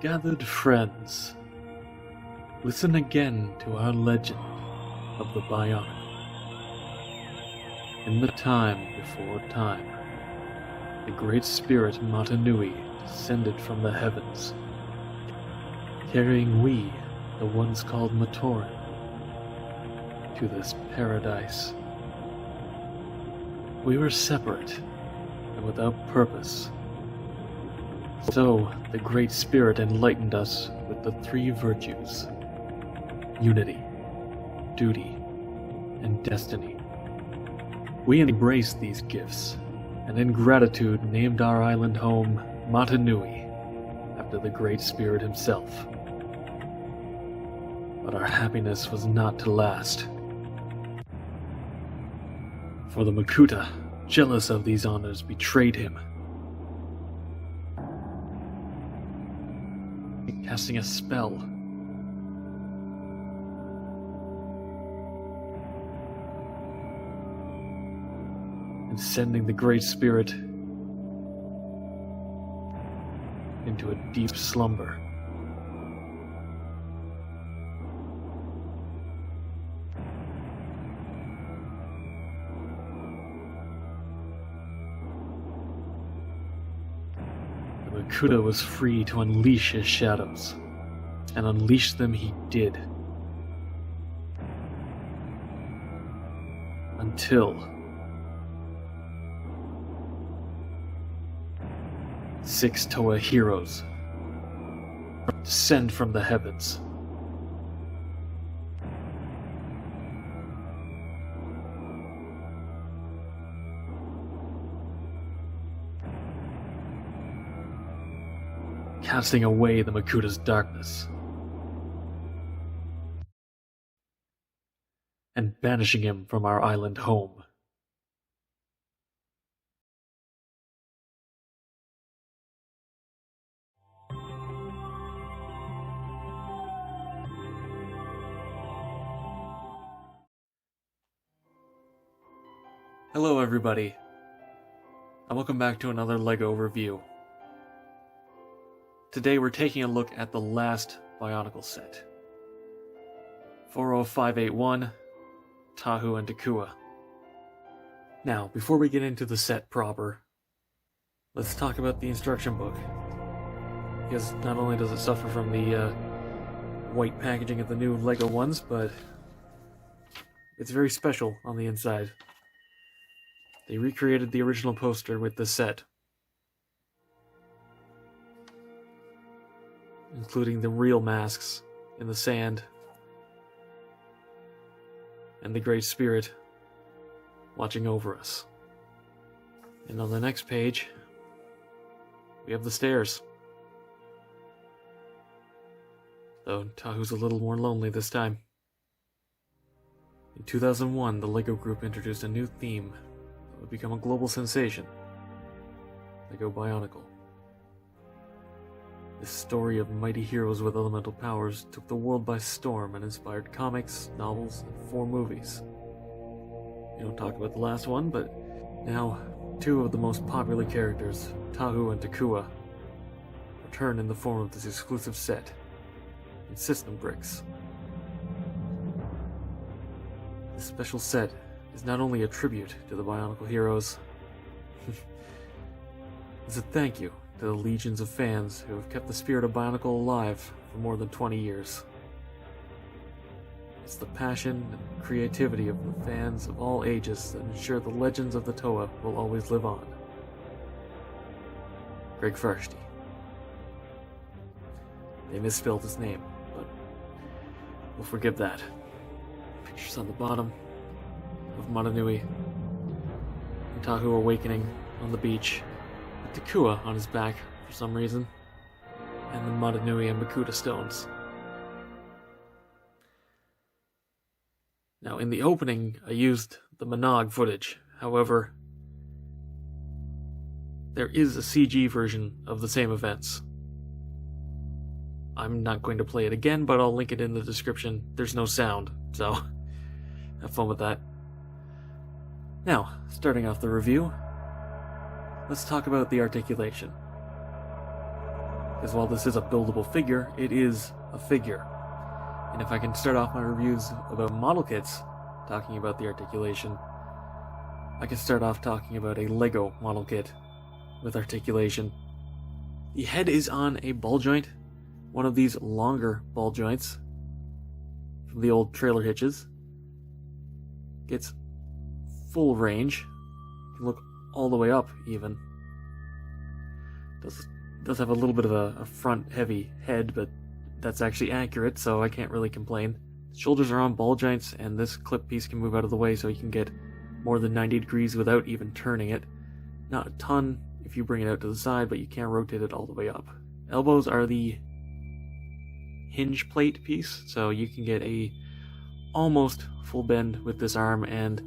Gathered friends, listen again to our legend of the Bionicle. In the time before time, the great spirit Matanui descended from the heavens, carrying we, the ones called Matoran, to this paradise. We were separate and without purpose. So, the Great Spirit enlightened us with the three virtues: unity, duty, and destiny. We embraced these gifts, and in gratitude named our island home Matanui, after the Great Spirit himself. But our happiness was not to last. For the Makuta, jealous of these honors, betrayed him, casting a spell. And sending the Great Spirit into a deep slumber. Makuta was free to unleash his shadows, and unleash them he did. Until 6 Toa heroes descend from the heavens. Casting away the Makuta's darkness, and banishing him from our island home. Hello everybody, and welcome back to another LEGO review. Today we're taking a look at the last Bionicle set. 40581, Tahu and Takua. Now, before we get into the set proper, let's talk about the instruction book. Because not only does it suffer from the white packaging of the new LEGO ones, but it's very special on the inside. They recreated the original poster with the set, including the real masks in the sand, and the Great Spirit watching over us. And on the next page, we have the stairs. Though Tahu's a little more lonely this time. In 2001, the LEGO Group introduced a new theme that would become a global sensation: LEGO Bionicle. This story of mighty heroes with elemental powers took the world by storm and inspired comics, novels, and 4 movies. We don't talk about the last one, but now 2 of the most popular characters, Tahu and Takua, return in the form of this exclusive set in system bricks. This special set is not only a tribute to the Bionicle heroes, it's a thank you to the legions of fans who have kept the spirit of Bionicle alive for more than 20 years. It's the passion and creativity of the fans of all ages that ensure the legends of the Toa will always live on. Greg Farshty. They misspelled his name, but we'll forgive that. Pictures on the bottom of Matanui and Tahu awakening on the beach, with Takua on his back for some reason, and the Matanui and Makuta stones. Now, in the opening, I used the Monog footage. However, there is a CG version of the same events. I'm not going to play it again, but I'll link it in the description. There's no sound, so have fun with that. Now, starting off the review, let's talk about the articulation. because while this is a buildable figure, it is a figure. And if I can start off my reviews about model kits, talking about the articulation, I can start off talking about a Lego model kit with articulation. The head is on a ball joint, one of these longer ball joints from the old trailer hitches. Gets full range, can look all the way up even. Does have a little bit of a front heavy head, but that's actually accurate, so I can't really complain. Shoulders are on ball joints, and this clip piece can move out of the way so you can get more than 90 degrees without even turning it. Not a ton if you bring it out to the side, but you can't rotate it all the way up. Elbows are the hinge plate piece, so you can get a almost full bend with this arm, and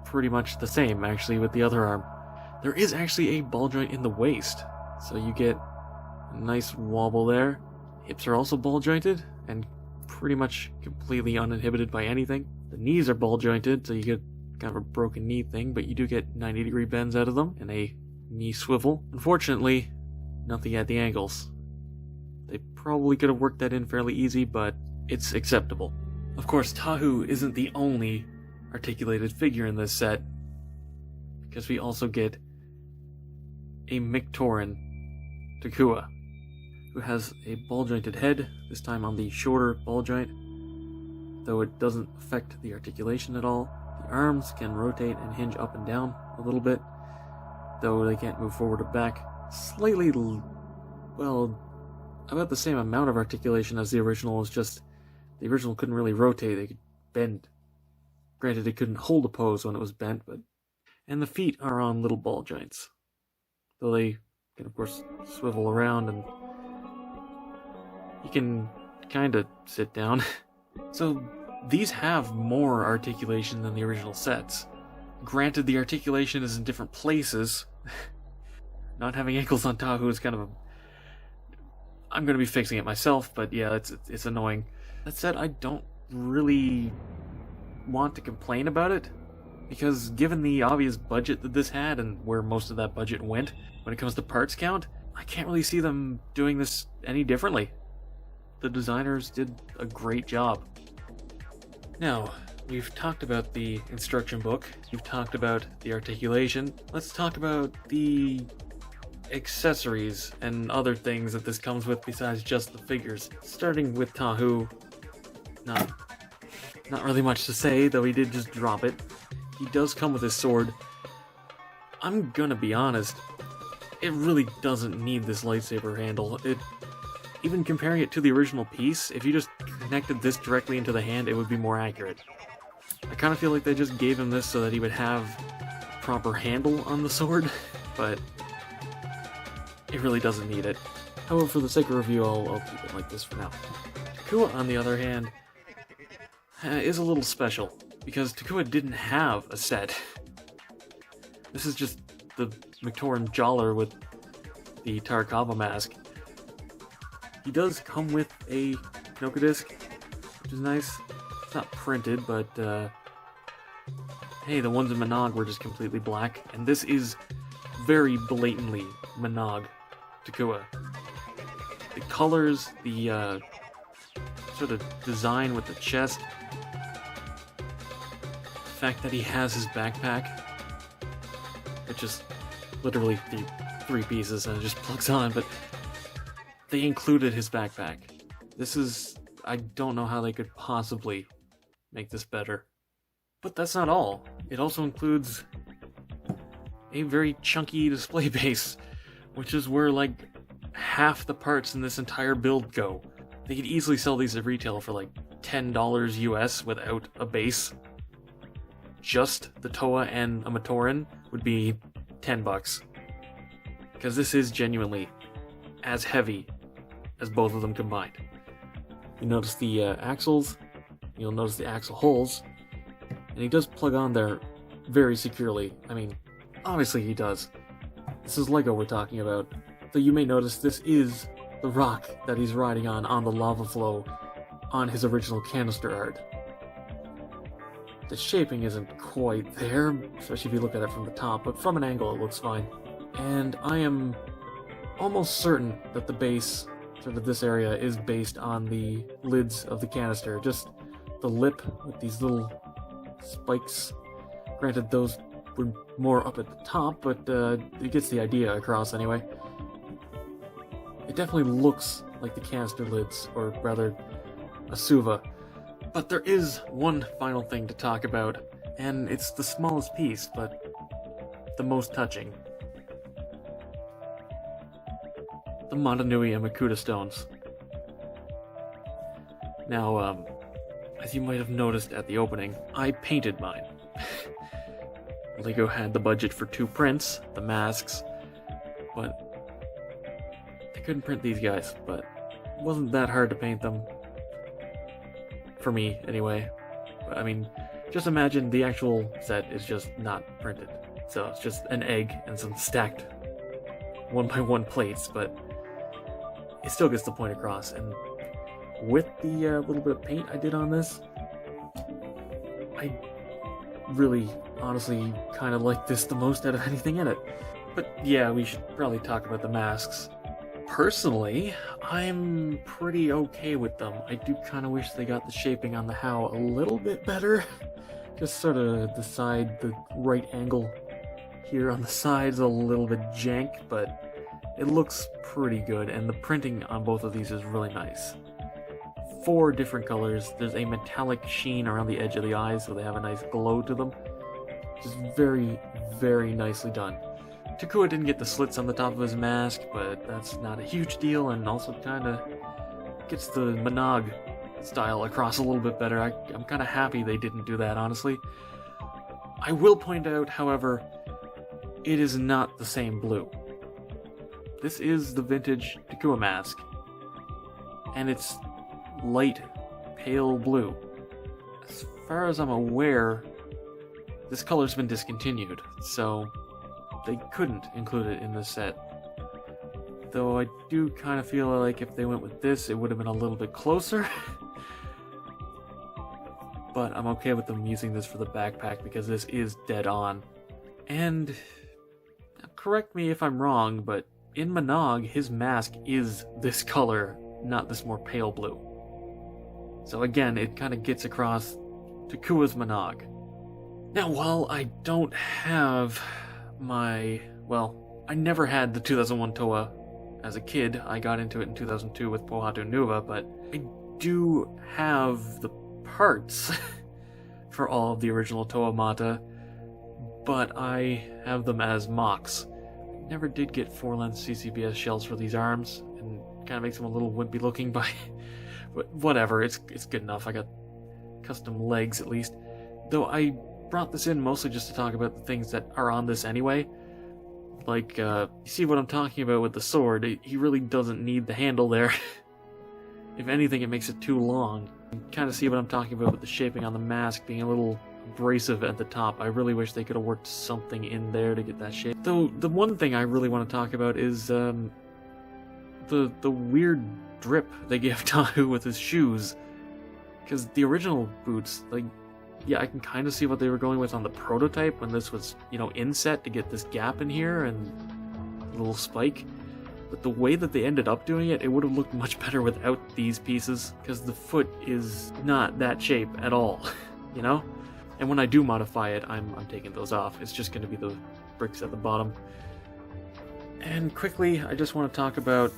pretty much the same actually with the other arm. There is actually a ball joint in the waist, so you get a nice wobble there. Hips are also ball jointed and pretty much completely uninhibited by anything. The knees are ball jointed, so you get kind of a broken knee thing, but you do get 90-degree bends out of them and a knee swivel. Unfortunately, nothing at the ankles. They probably could have worked that in fairly easy, but it's acceptable. Of course, Tahu isn't the only articulated figure in this set, because we also get a Mictoran Takua, who has a ball-jointed head, this time on the shorter ball joint, though it doesn't affect the articulation at all. The arms can rotate and hinge up and down a little bit, though they can't move forward or back. Slightly, well, about the same amount of articulation as the original, is just the original couldn't really rotate, they could bend. Granted, it couldn't hold a pose when it was bent, but... And the feet are on little ball joints, though they can of course swivel around, and you can kinda sit down. So these have more articulation than the original sets. Granted, the articulation is in different places. Not having ankles on Tahu is kind of a... I'm gonna be fixing it myself, but yeah, it's annoying. That said, I don't really want to complain about it, because given the obvious budget that this had and where most of that budget went when it comes to parts count, I can't really see them doing this any differently. The designers did a great job. Now, we've talked about the instruction book, you've talked about the articulation, let's talk about the accessories and other things that this comes with besides just the figures. Starting with Tahu, not really much to say, though he did just drop it. He does come with his sword. I'm gonna be honest, it really doesn't need this lightsaber handle. Even comparing it to the original piece, if you just connected this directly into the hand, it would be more accurate. I kind of feel like they just gave him this so that he would have a proper handle on the sword, but it really doesn't need it. However, for the sake of review, I'll keep it like this for now. Takua, on the other hand, is a little special, because Takua didn't have a set. This is just the Mictoran Jawler with the Tarkava mask. He does come with a Knoka disc, which is nice. It's not printed, but hey, the ones in Monog were just completely black, and this is very blatantly Monog Takua. The colors, the sort of design with the chest, the fact that he has his backpack, which is literally three pieces and it just plugs on, but they included his backpack. This is... I don't know how they could possibly make this better. But that's not all. It also includes a very chunky display base, which is where like half the parts in this entire build go. They could easily sell these at retail for like $10 US without a base. Just the Toa and a Matoran would be $10. Because this is genuinely as heavy as both of them combined. You notice the axles, you'll notice the axle holes, and he does plug on there very securely. I mean, obviously he does. This is Lego we're talking about. Though you may notice this is the rock that he's riding on the lava flow on his original canister art. The shaping isn't quite there, especially if you look at it from the top, but from an angle it looks fine. And I am almost certain that the base, sort of this area, is based on the lids of the canister. Just the lip with these little spikes. Granted, those were more up at the top, but it gets the idea across anyway. It definitely looks like the canister lids, or rather, a suva. But there is one final thing to talk about, and it's the smallest piece, but the most touching. The Motunui and Makuta stones. Now, as you might have noticed at the opening, I painted mine. LEGO had the budget for 2 prints, the masks, but they couldn't print these guys, but it wasn't that hard to paint them. For me, anyway. I mean, just imagine the actual set is just not printed. So it's just an egg and some stacked 1x1 plates, but it still gets the point across. And with the little bit of paint I did on this, I really, honestly, kind of like this the most out of anything in it. But yeah, we should probably talk about the masks. Personally, I'm pretty okay with them. I do kind of wish they got the shaping on the how a little bit better. Just sort of the side, the right angle here on the side's a little bit jank, but it looks pretty good, and the printing on both of these is really nice. 4 different colors. There's a metallic sheen around the edge of the eyes, so they have a nice glow to them. Just very, very nicely done. Takua didn't get the slits on the top of his mask, but that's not a huge deal, and also kind of gets the Monog style across a little bit better. I'm kind of happy they didn't do that, honestly. I will point out, however, it is not the same blue. This is the vintage Takua mask, and it's light, pale blue. As far as I'm aware, this color's been discontinued, so they couldn't include it in this set. Though I do kind of feel like if they went with this, it would have been a little bit closer. But I'm okay with them using this for the backpack because this is dead on. And correct me if I'm wrong, but in Monog, his mask is this color, not this more pale blue. So again, it kind of gets across Takua's Monog. Now, while I don't have I never had the 2001 Toa as a kid. I got into it in 2002 with Pohatu Nuva, but I do have the parts for all of the original Toa Mata, but I have them as mocks. I never did get 4-length CCBS shells for these arms, and kind of makes them a little wimpy looking, but whatever, it's good enough. I got custom legs at least. Though I brought this in mostly just to talk about the things that are on this anyway. Like, you see what I'm talking about with the sword? He really doesn't need the handle there. If anything, it makes it too long. You kind of see what I'm talking about with the shaping on the mask being a little abrasive at the top. I really wish they could have worked something in there to get that shape. Though, the one thing I really want to talk about is, the weird drip they gave Tahu with his shoes. Because the original boots, like, yeah, I can kind of see what they were going with on the prototype when this was, inset to get this gap in here and a little spike. But the way that they ended up doing it, it would have looked much better without these pieces, because the foot is not that shape at all, And when I do modify it, I'm taking those off. It's just going to be the bricks at the bottom. And quickly, I just want to talk about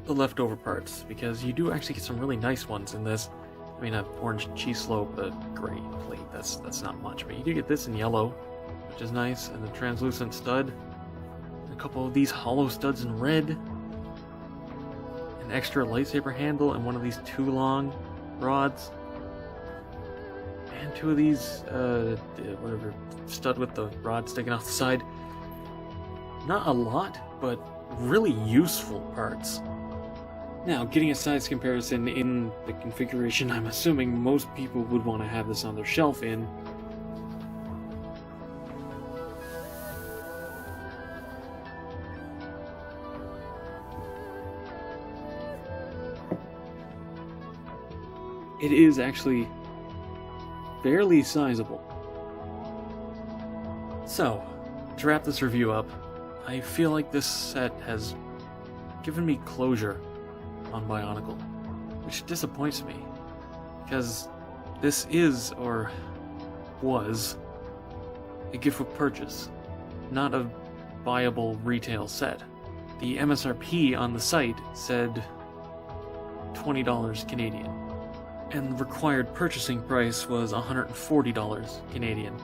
the leftover parts, because you do actually get some really nice ones in this. I mean, an orange cheese slope, a gray plate, that's not much, but you do get this in yellow, which is nice, and the translucent stud, a couple of these hollow studs in red, an extra lightsaber handle, and one of these 2 long rods, and 2 of these, whatever, stud with the rod sticking off the side. Not a lot, but really useful parts. Now, getting a size comparison in the configuration I'm assuming most people would want to have this on their shelf in. It is actually fairly sizable. So, to wrap this review up, I feel like this set has given me closure on Bionicle, which disappoints me, because this is, or was, a gift with purchase, not a viable retail set. The MSRP on the site said $20 Canadian, and the required purchasing price was $140 Canadian.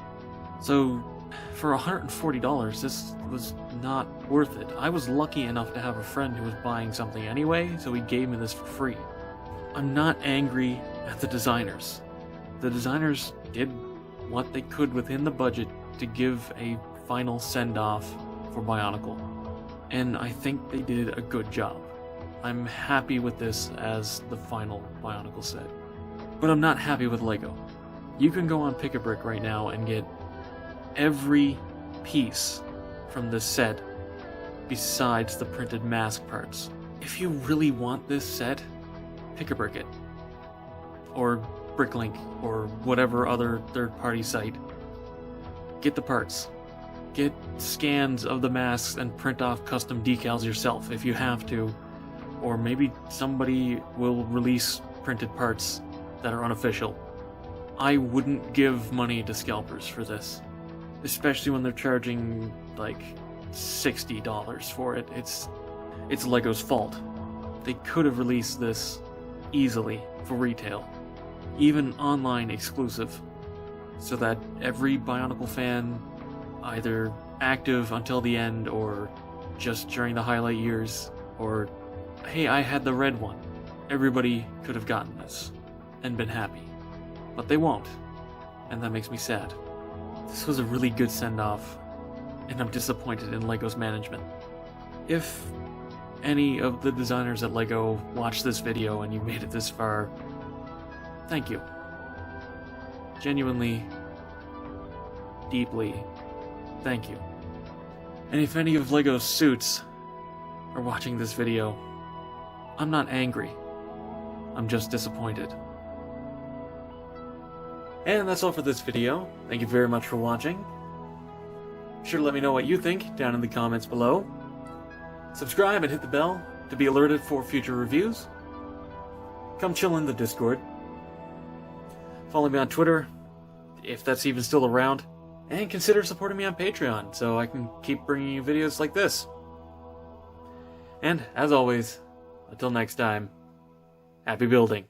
So, for $140, this was not worth it. I was lucky enough to have a friend who was buying something anyway, so he gave me this for free. I'm not angry at the designers. The designers did what they could within the budget to give a final send-off for Bionicle, and I think they did a good job. I'm happy with this as the final Bionicle set. But I'm not happy with LEGO. You can go on Pick-a-Brick right now and get every piece from this set besides the printed mask parts. If you really want this set, Pick-a-Brick it. Or Bricklink, or whatever other third-party site. Get the parts. Get scans of the masks and print off custom decals yourself if you have to. Or maybe somebody will release printed parts that are unofficial. I wouldn't give money to scalpers for this. Especially when they're charging like $60 for it. It's LEGO's fault. They could have released this easily for retail. Even online exclusive. So that every Bionicle fan, either active until the end or just during the highlight years, or hey, I had the red one, everybody could have gotten this and been happy. But they won't, and that makes me sad. This was a really good send-off, and I'm disappointed in LEGO's management. If any of the designers at LEGO watched this video and you made it this far, thank you. Genuinely, deeply, thank you. And if any of LEGO's suits are watching this video, I'm not angry. I'm just disappointed. And that's all for this video. Thank you very much for watching. Be sure to let me know what you think down in the comments below. Subscribe and hit the bell to be alerted for future reviews. Come chill in the Discord. Follow me on Twitter, if that's even still around. And consider supporting me on Patreon so I can keep bringing you videos like this. And, as always, until next time, happy building.